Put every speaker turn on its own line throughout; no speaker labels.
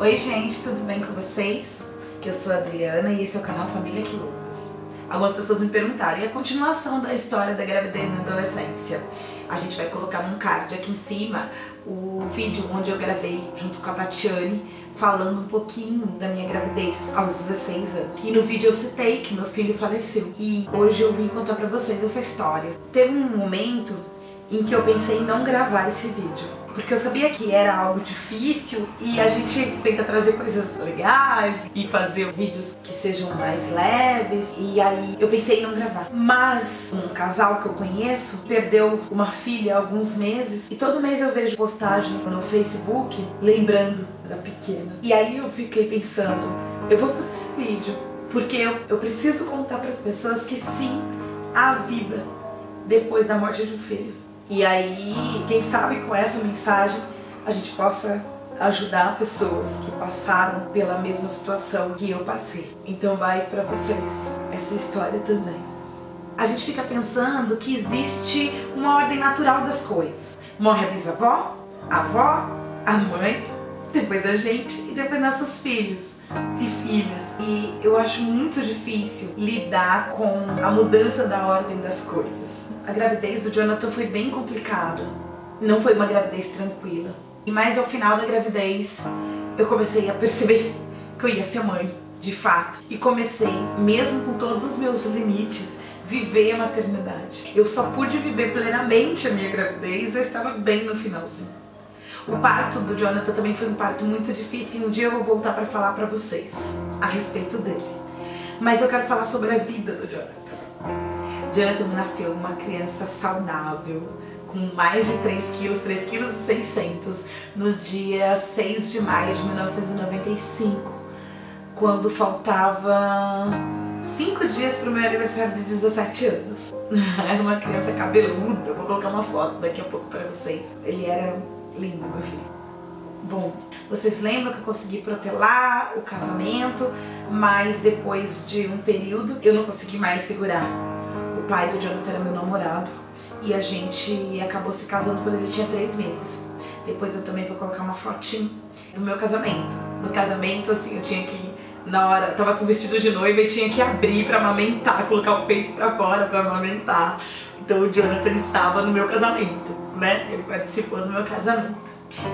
Oi gente, tudo bem com vocês? Que eu sou a Adriana e esse é o canal Família Quilombo. Algumas pessoas me perguntaram, e a continuação da história da gravidez na adolescência? A gente vai colocar num card aqui em cima o vídeo onde eu gravei junto com a Tatiane, falando um pouquinho da minha gravidez aos 16 anos. E no vídeo eu citei que meu filho faleceu. E hoje eu vim contar pra vocês essa história. Teve um momento em que eu pensei em não gravar esse vídeo, porque eu sabia que era algo difícil e a gente tenta trazer coisas legais e fazer vídeos que sejam mais leves, e aí eu pensei em não gravar. Mas um casal que eu conheço perdeu uma filha há alguns meses e todo mês eu vejo postagens no Facebook lembrando da pequena. E aí eu fiquei pensando, eu vou fazer esse vídeo porque eu preciso contar para as pessoas que sim, há vida depois da morte de um filho. E aí, quem sabe com essa mensagem a gente possa ajudar pessoas que passaram pela mesma situação que eu passei. Então vai pra vocês essa história também. A gente fica pensando que existe uma ordem natural das coisas. Morre a bisavó, a avó, a mãe, depois a gente e depois nossos filhos e filhas. E eu acho muito difícil lidar com a mudança da ordem das coisas. A gravidez do Jonathan foi bem complicada. Não foi uma gravidez tranquila. Mas ao final da gravidez eu comecei a perceber que eu ia ser mãe, de fato. E comecei, mesmo com todos os meus limites, viver a maternidade. Eu só pude viver plenamente a minha gravidez, eu estava bem no finalzinho. O parto do Jonathan também foi um parto muito difícil e um dia eu vou voltar para falar para vocês a respeito dele. Mas eu quero falar sobre a vida do Jonathan. Jonathan nasceu uma criança saudável, com mais de 3 quilos, 3,6 kg, no dia 6 de maio de 1995, quando faltava 5 dias para o meu aniversário de 17 anos. Era uma criança cabeluda, eu vou colocar uma foto daqui a pouco para vocês. Ele era lindo, meu filho. Bom, vocês lembram que eu consegui protelar o casamento, mas depois de um período eu não consegui mais segurar. O pai do Jonathan era meu namorado e a gente acabou se casando quando ele tinha 3 meses. Depois eu também vou colocar uma fotinho do meu casamento. No casamento, assim, eu tinha que, na hora, eu tava com vestido de noiva e tinha que abrir pra amamentar, colocar o peito pra fora pra amamentar. Então o Jonathan estava no meu casamento, né? Ele participou do meu casamento.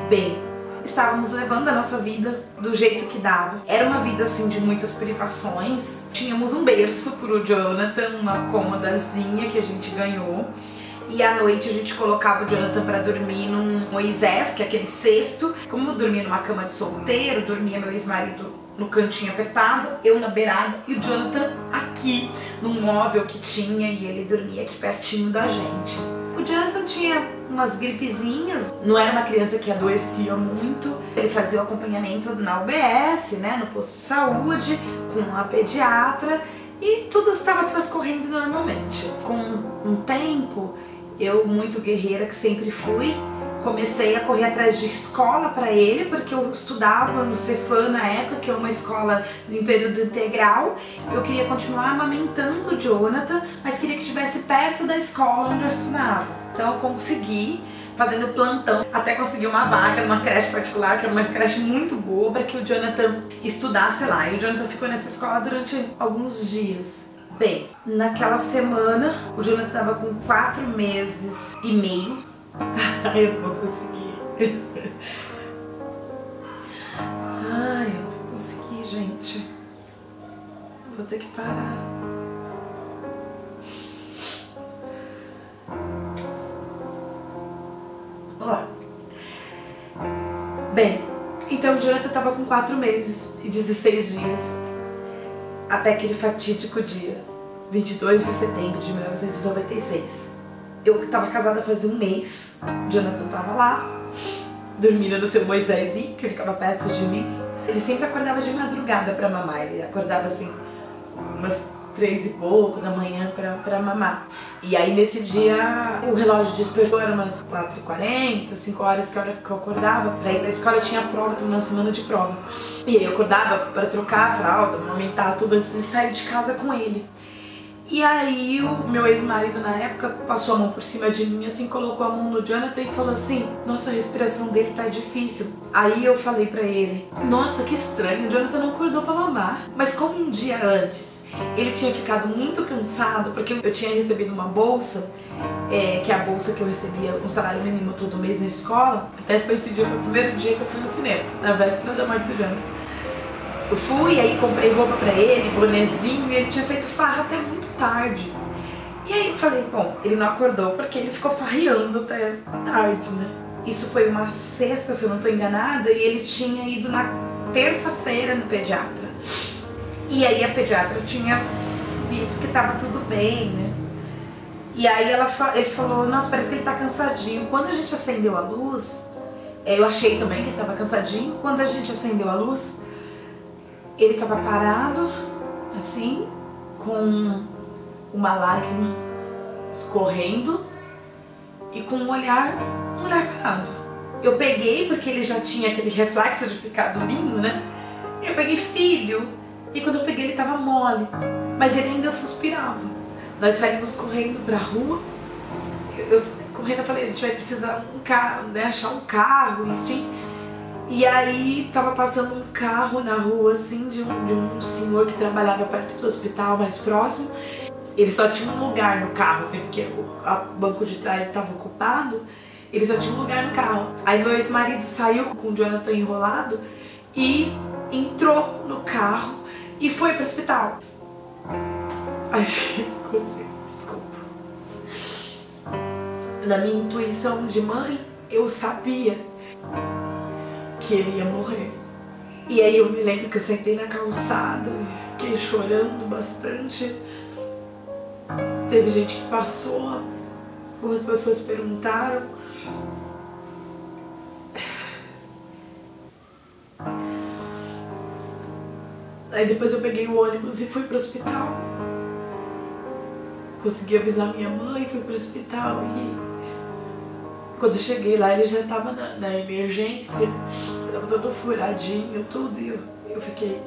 Bem, estávamos levando a nossa vida do jeito que dava. Era uma vida assim de muitas privações. Tínhamos um berço pro Jonathan, uma cômodazinha que a gente ganhou. E à noite a gente colocava o Jonathan para dormir num Moisés, que é aquele cesto. Como eu dormia numa cama de solteiro, dormia meu ex-marido no cantinho apertado, eu na beirada e o Jonathan aqui, num móvel que tinha, e ele dormia aqui pertinho da gente. O Jonathan tinha umas gripezinhas, não era uma criança que adoecia muito. Ele fazia o acompanhamento na UBS, né, no posto de saúde, com a pediatra, e tudo estava transcorrendo normalmente. Com um tempo, eu, muito guerreira que sempre fui, comecei a correr atrás de escola para ele, porque eu estudava no Cefam na época, que é uma escola em período integral. Eu queria continuar amamentando o Jonathan, mas queria que estivesse perto da escola onde eu estudava. Então eu consegui, fazendo plantão, até conseguir uma vaga numa creche particular, que era uma creche muito boa, para que o Jonathan estudasse lá. E o Jonathan ficou nessa escola durante alguns dias. Bem, naquela semana, o Jonathan estava com 4 meses e meio. Ai, eu não vou conseguir. Ai, eu não vou conseguir, gente. Vou ter que parar. Ó. Bem, então o Jonathan estava com 4 meses e 16 dias. Até aquele fatídico dia, 22 de setembro de 1996. Eu estava casada fazia um mês, o Jonathan estava lá, dormindo no seu Moisésinho, que ficava perto de mim. Ele sempre acordava de madrugada para mamar, ele acordava assim, umas 3 e pouco da manhã para mamar. E aí nesse dia o relógio despertou, era umas 4h40, 5 horas que eu acordava. Para ir para a escola eu tinha prova, tinha uma semana de prova. E aí eu acordava para trocar a fralda, amamentar tudo antes de sair de casa com ele. E aí o meu ex-marido na época passou a mão por cima de mim, assim, colocou a mão no Jonathan e falou assim: nossa, a respiração dele tá difícil. Aí eu falei pra ele: nossa, que estranho, o Jonathan não acordou pra mamar. Mas como um dia antes ele tinha ficado muito cansado, porque eu tinha recebido uma bolsa, que é a bolsa que eu recebia um salário mínimo todo mês na escola. Até foi esse dia, foi o primeiro dia que eu fui no cinema, na véspera da morte do Jonathan. Eu fui, aí comprei roupa pra ele, bonezinho, e ele tinha feito farra até muito tarde. E aí eu falei, bom, ele não acordou porque ele ficou farreando até tarde, né? Isso foi uma sexta, se eu não tô enganada, e ele tinha ido na terça-feira no pediatra. E aí a pediatra tinha visto que tava tudo bem, né? E aí ele falou, nossa, parece que ele tá cansadinho. Quando a gente acendeu a luz, eu achei também que ele tava cansadinho. Quando a gente acendeu a luz, ele tava parado, assim, com uma lágrima escorrendo e com um olhar parado. Eu peguei, porque ele já tinha aquele reflexo de ficar durinho, né? Eu peguei, filho, e quando eu peguei ele tava mole, mas ele ainda suspirava. Nós saímos correndo pra rua, eu correndo, eu falei, a gente vai precisar um carro, né? Achar um carro, enfim. E aí tava passando um carro na rua, assim, de um senhor que trabalhava perto do hospital mais próximo. Ele só tinha um lugar no carro, assim, porque o banco de trás estava ocupado. Ele só tinha um lugar no carro. Aí meu ex-marido saiu com o Jonathan enrolado e entrou no carro e foi pro hospital. Acho que desculpa. Na minha intuição de mãe, eu sabia que ele ia morrer. E aí eu me lembro que eu sentei na calçada, fiquei chorando bastante. Teve gente que passou, algumas pessoas perguntaram. Aí depois eu peguei o ônibus e fui pro hospital. Consegui avisar minha mãe, fui pro hospital e quando eu cheguei lá ele já tava na emergência, tava todo furadinho, tudo, e eu fiquei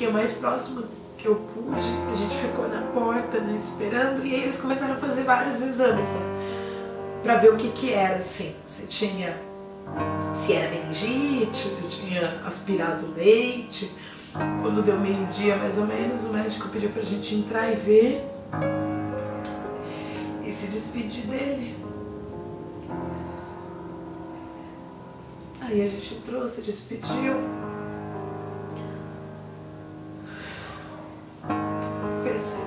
o mais próximo que eu pude. A gente ficou na porta, né, esperando, e aí eles começaram a fazer vários exames, né, pra ver o que era, assim, se era meningite, se tinha aspirado leite. Quando deu meio-dia mais ou menos, o médico pediu pra gente entrar e ver e se despedir dele. Aí a gente entrou, se despediu. Foi assim.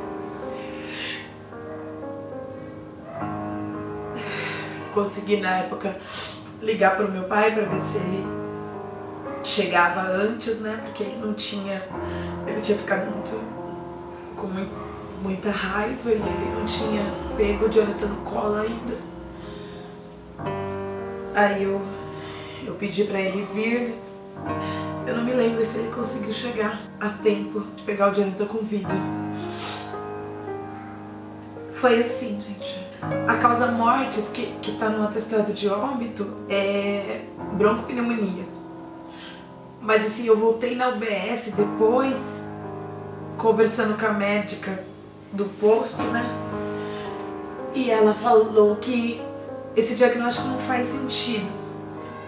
Consegui na época ligar pro meu pai pra ver se ele chegava antes, né? Porque ele tinha ficado com muita raiva e ele não tinha pego o Jonathan no colo ainda. Aí eu pedi pra ele vir. Eu não me lembro se ele conseguiu chegar a tempo de pegar o Jonathan com vida. Foi assim, gente. A causa mortes que tá no atestado de óbito é broncopneumonia. Mas assim, eu voltei na UBS depois, conversando com a médica do posto, né? E ela falou que esse diagnóstico não faz sentido.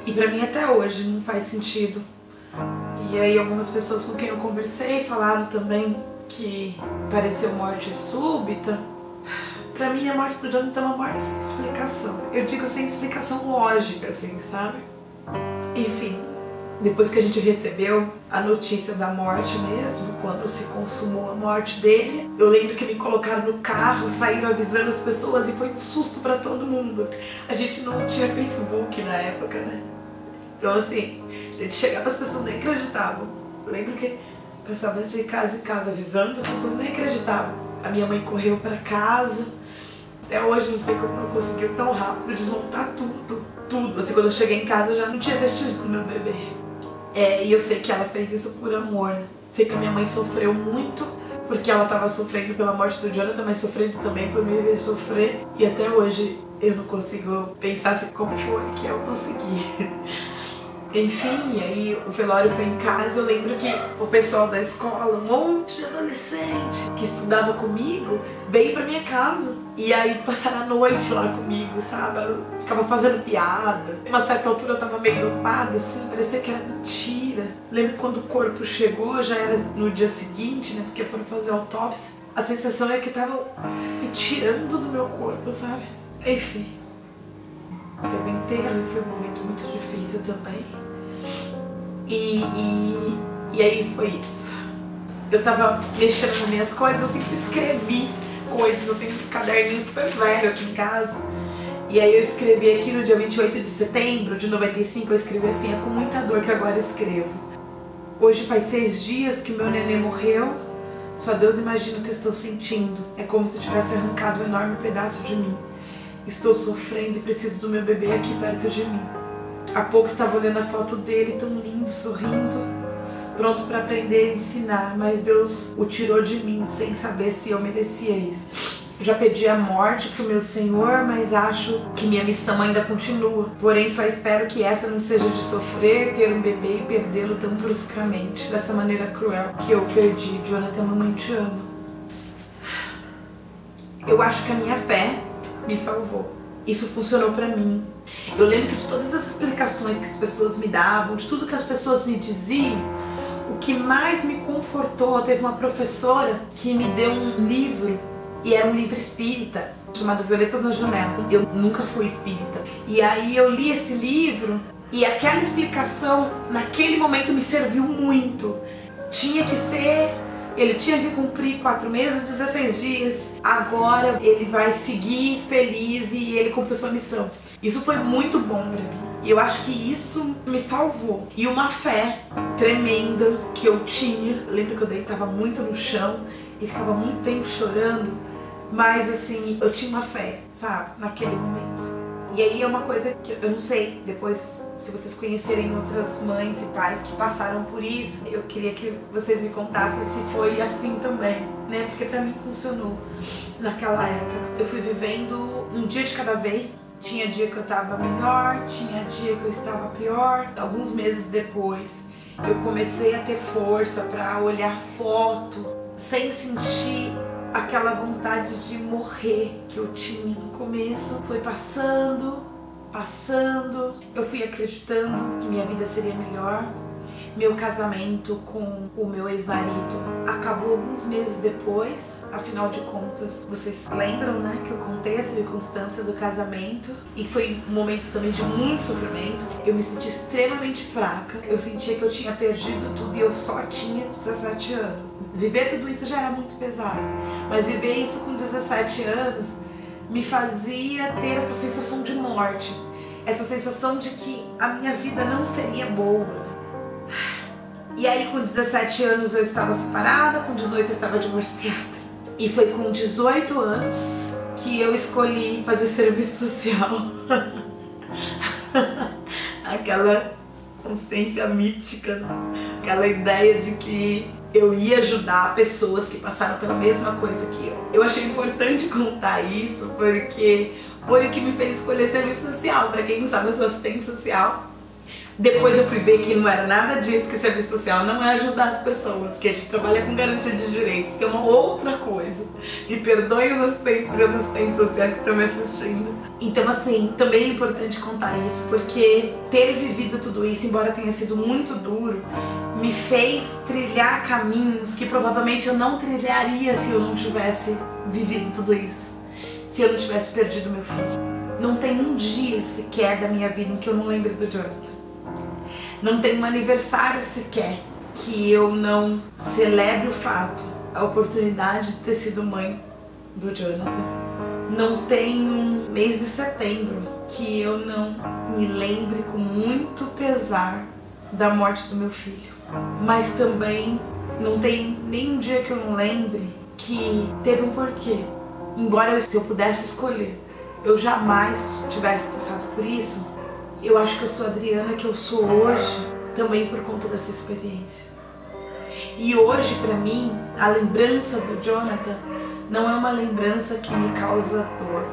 E pra mim até hoje não faz sentido. E aí algumas pessoas com quem eu conversei falaram também que pareceu morte súbita. Pra mim a morte do Jonathan é uma morte sem explicação. Eu digo sem explicação lógica, assim, sabe? Enfim, depois que a gente recebeu a notícia da morte mesmo, quando se consumou a morte dele, eu lembro que me colocaram no carro, saíram avisando as pessoas e foi um susto pra todo mundo. A gente não tinha Facebook na época, né? Então assim, a gente chegava, as pessoas nem acreditavam. Eu lembro que passava de casa em casa avisando, as pessoas nem acreditavam. A minha mãe correu pra casa. Até hoje não sei como não conseguiu tão rápido desmontar tudo. Assim, quando eu cheguei em casa já não tinha vestígios do meu bebê. E eu sei que ela fez isso por amor, né? Sei que a minha mãe sofreu muito, porque ela estava sofrendo pela morte do Jonathan, mas sofrendo também por me ver sofrer. E até hoje eu não consigo pensar assim como foi que eu consegui. Enfim, aí o velório foi em casa. Eu lembro que o pessoal da escola, um monte de adolescente que estudava comigo, veio pra minha casa. E aí passaram a noite lá comigo, sabe? Eu ficava fazendo piada. Uma certa altura eu tava meio dopada, assim, parecia que era mentira. Lembro quando o corpo chegou, já era no dia seguinte, né? Porque foram fazer a autópsia. A sensação é que tava me tirando do meu corpo, sabe? Enfim. Teve enterro, foi um momento muito difícil também. E aí foi isso. Eu tava mexendo nas minhas coisas, eu sempre escrevi coisas. Eu tenho um caderninho super velho aqui em casa. E aí eu escrevi aqui no dia 28 de setembro de 95, eu escrevi assim: é com muita dor que agora escrevo. Hoje faz 6 dias que meu nenê morreu. Só Deus imagina o que eu estou sentindo. É como se tivesse arrancado um enorme pedaço de mim. Estou sofrendo e preciso do meu bebê aqui perto de mim. Há pouco estava olhando a foto dele, tão lindo, sorrindo, pronto para aprender e ensinar, mas Deus o tirou de mim sem saber se eu merecia isso. Já pedi a morte pro meu Senhor, mas acho que minha missão ainda continua. Porém, só espero que essa não seja de sofrer, ter um bebê e perdê-lo tão bruscamente, dessa maneira cruel que eu perdi. Jonathan, mamãe te ama. Eu acho que a minha fé me salvou. Isso funcionou pra mim. Eu lembro que de todas as explicações que as pessoas me davam, de tudo que as pessoas me diziam, o que mais me confortou, teve uma professora que me deu um livro, e era um livro espírita, chamado Violetas na Janela. Eu nunca fui espírita. E aí eu li esse livro, e aquela explicação, naquele momento, me serviu muito. Tinha que ser... Ele tinha que cumprir 4 meses, 16 dias. Agora ele vai seguir feliz e ele cumpriu sua missão. Isso foi muito bom pra mim. E eu acho que isso me salvou. E uma fé tremenda que eu tinha. Eu lembro que eu deitava muito no chão e ficava muito tempo chorando. Mas assim, eu tinha uma fé, sabe? Naquele momento. E aí é uma coisa que eu não sei, depois se vocês conhecerem outras mães e pais que passaram por isso, eu queria que vocês me contassem se foi assim também, né? Porque pra mim funcionou naquela época. Eu fui vivendo um dia de cada vez. Tinha dia que eu tava melhor, tinha dia que eu estava pior. Alguns meses depois eu comecei a ter força pra olhar foto sem sentir aquela vontade de morrer que eu tinha no começo. Foi passando, eu fui acreditando que minha vida seria melhor. Meu casamento com o meu ex-marido acabou alguns meses depois, afinal de contas, vocês lembram, né, que eu contei a circunstância do casamento, e foi um momento também de muito sofrimento. Eu me senti extremamente fraca, eu sentia que eu tinha perdido tudo e eu só tinha 17 anos. Viver tudo isso já era muito pesado, mas viver isso com 17 anos me fazia ter essa sensação de morte, essa sensação de que a minha vida não seria boa. E aí com 17 anos eu estava separada, com 18 eu estava divorciada. E foi com 18 anos que eu escolhi fazer serviço social. Aquela consciência mítica, né? Aquela ideia de que eu ia ajudar pessoas que passaram pela mesma coisa que eu. Eu achei importante contar isso porque foi o que me fez escolher serviço social. Para quem não sabe, eu sou assistente social. Depois eu fui ver que não era nada disso, que serviço social não é ajudar as pessoas, que a gente trabalha com garantia de direitos, que é uma outra coisa. Me perdoem os assistentes e assistentes sociais que estão me assistindo. Então assim, também é importante contar isso, porque ter vivido tudo isso, embora tenha sido muito duro, me fez trilhar caminhos que provavelmente eu não trilharia se eu não tivesse vivido tudo isso, se eu não tivesse perdido meu filho. Não tem um dia sequer da minha vida em que eu não lembre do Jonathan. Não tem um aniversário sequer que eu não celebre o fato, a oportunidade de ter sido mãe do Jonathan. Não tem um mês de setembro que eu não me lembre com muito pesar da morte do meu filho. Mas também não tem nem um dia que eu não lembre que teve um porquê. Embora se eu pudesse escolher, eu jamais tivesse passado por isso. Eu acho que eu sou a Adriana que eu sou hoje também por conta dessa experiência. E hoje, pra mim, a lembrança do Jonathan não é uma lembrança que me causa dor.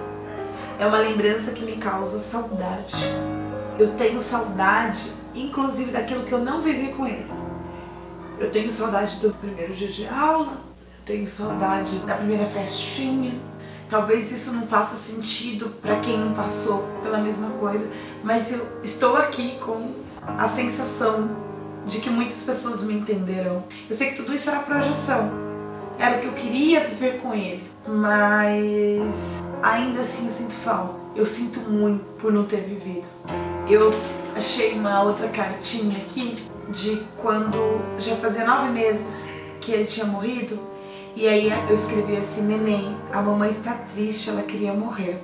É uma lembrança que me causa saudade. Eu tenho saudade inclusive daquilo que eu não vivi com ele. Eu tenho saudade do primeiro dia de aula, eu tenho saudade da primeira festinha. Talvez isso não faça sentido para quem não passou pela mesma coisa, mas eu estou aqui com a sensação de que muitas pessoas me entenderão. Eu sei que tudo isso era projeção, era o que eu queria viver com ele, mas ainda assim eu sinto falta. Eu sinto muito por não ter vivido. Eu achei uma outra cartinha aqui de quando já fazia 9 meses que ele tinha morrido. E aí eu escrevi assim: neném, a mamãe está triste, ela queria morrer.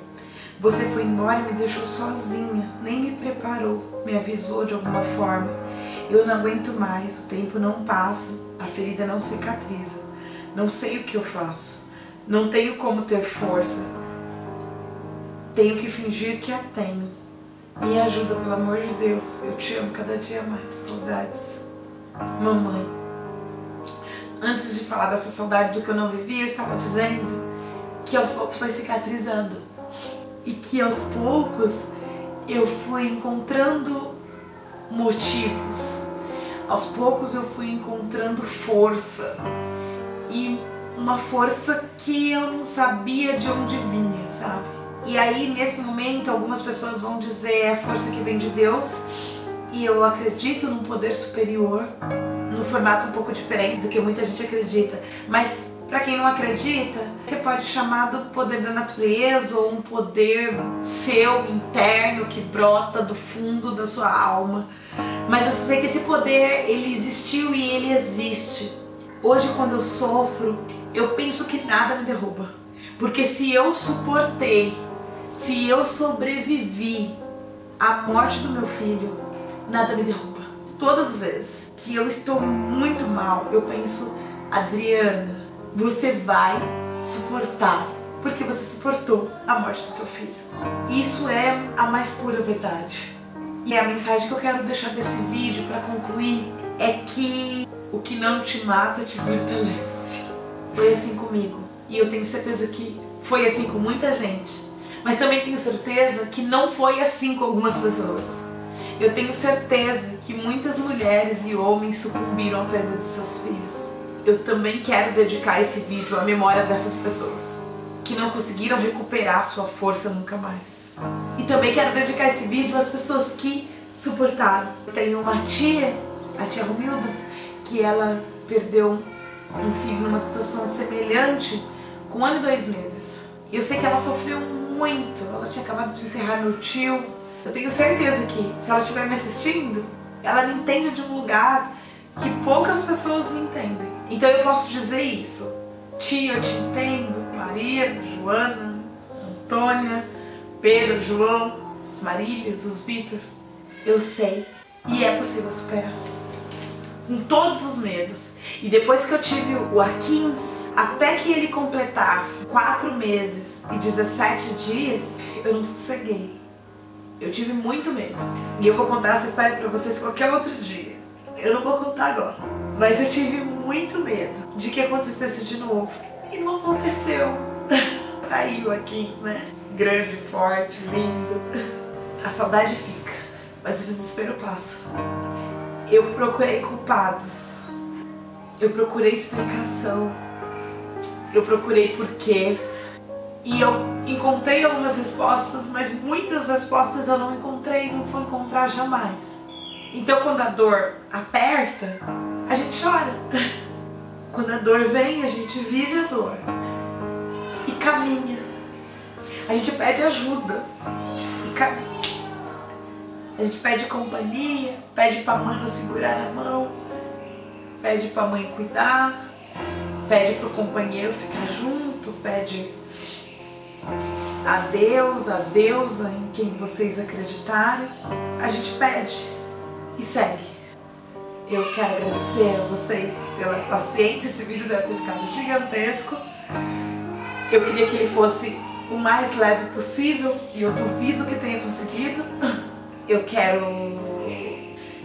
Você foi embora e me deixou sozinha, nem me preparou, me avisou de alguma forma. Eu não aguento mais, o tempo não passa, a ferida não cicatriza. Não sei o que eu faço, não tenho como ter força. Tenho que fingir que a tenho. Me ajuda, pelo amor de Deus, eu te amo cada dia mais. Saudades, mamãe. Antes de falar dessa saudade do que eu não vivi, eu estava dizendo que aos poucos foi cicatrizando. E que aos poucos eu fui encontrando motivos. Aos poucos eu fui encontrando força. E uma força que eu não sabia de onde vinha, sabe? E aí, nesse momento, algumas pessoas vão dizer é a força que vem de Deus. E eu acredito num poder superior, num formato um pouco diferente do que muita gente acredita. Mas para quem não acredita, você pode chamar do poder da natureza ou um poder seu, interno, que brota do fundo da sua alma. Mas eu sei que esse poder, ele existiu e ele existe. Hoje, quando eu sofro, eu penso que nada me derruba. Porque se eu suportei, se eu sobrevivi à morte do meu filho, nada me derruba. Todas as vezes que eu estou muito mal, eu penso: Adriana, você vai suportar, porque você suportou a morte do seu filho. Isso é a mais pura verdade. E a mensagem que eu quero deixar desse vídeo para concluir é que o que não te mata te fortalece. Foi assim comigo. E eu tenho certeza que foi assim com muita gente. Mas também tenho certeza que não foi assim com algumas pessoas. Eu tenho certeza que muitas mulheres e homens sucumbiram à perda de seus filhos. Eu também quero dedicar esse vídeo à memória dessas pessoas que não conseguiram recuperar sua força nunca mais. E também quero dedicar esse vídeo às pessoas que suportaram. Eu tenho uma tia, a tia Romilda, que ela perdeu um filho numa situação semelhante com 1 ano e 2 meses. Eu sei que ela sofreu muito, ela tinha acabado de enterrar meu tio. Eu tenho certeza que, se ela estiver me assistindo, ela me entende de um lugar que poucas pessoas me entendem. Então eu posso dizer isso: tia, eu te entendo, Maria, Joana, Antônia, Pedro, João, as Marílias, os Vítors. Eu sei, e é possível superar. Com todos os medos. E depois que eu tive o Akins, até que ele completasse 4 meses e 17 dias, eu não sosseguei. Eu tive muito medo. E eu vou contar essa história pra vocês qualquer outro dia. Eu não vou contar agora. Mas eu tive muito medo de que acontecesse de novo. E não aconteceu. Tá aí o Akins, né? Grande, forte, lindo. A saudade fica, mas o desespero passa. Eu procurei culpados. Eu procurei explicação. Eu procurei porquês. E eu encontrei algumas respostas, mas muitas respostas eu não encontrei e não vou encontrar jamais. Então quando a dor aperta, a gente chora. Quando a dor vem, a gente vive a dor. E caminha. A gente pede ajuda. E caminha. A gente pede companhia, pede pra mana segurar na mão, pede pra mãe cuidar, pede pro companheiro ficar junto, pede a Deus, a deusa em quem vocês acreditarem. A gente pede e segue. Eu quero agradecer a vocês pela paciência. Esse vídeo deve ter ficado gigantesco. Eu queria que ele fosse o mais leve possível e eu duvido que tenha conseguido. Eu quero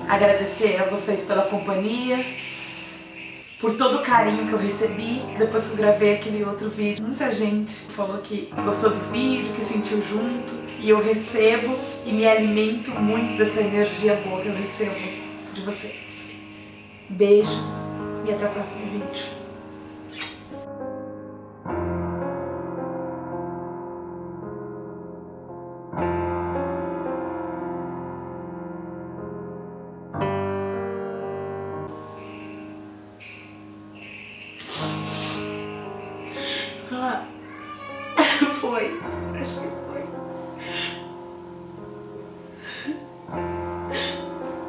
agradecer a vocês pela companhia. por todo o carinho que eu recebi depois que eu gravei aquele outro vídeo. Muita gente falou que gostou do vídeo, que sentiu junto, e eu recebo e me alimento muito dessa energia boa que eu recebo de vocês. Beijos e até o próximo vídeo. Foi. Acho que foi.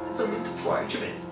Eu sou muito forte mesmo.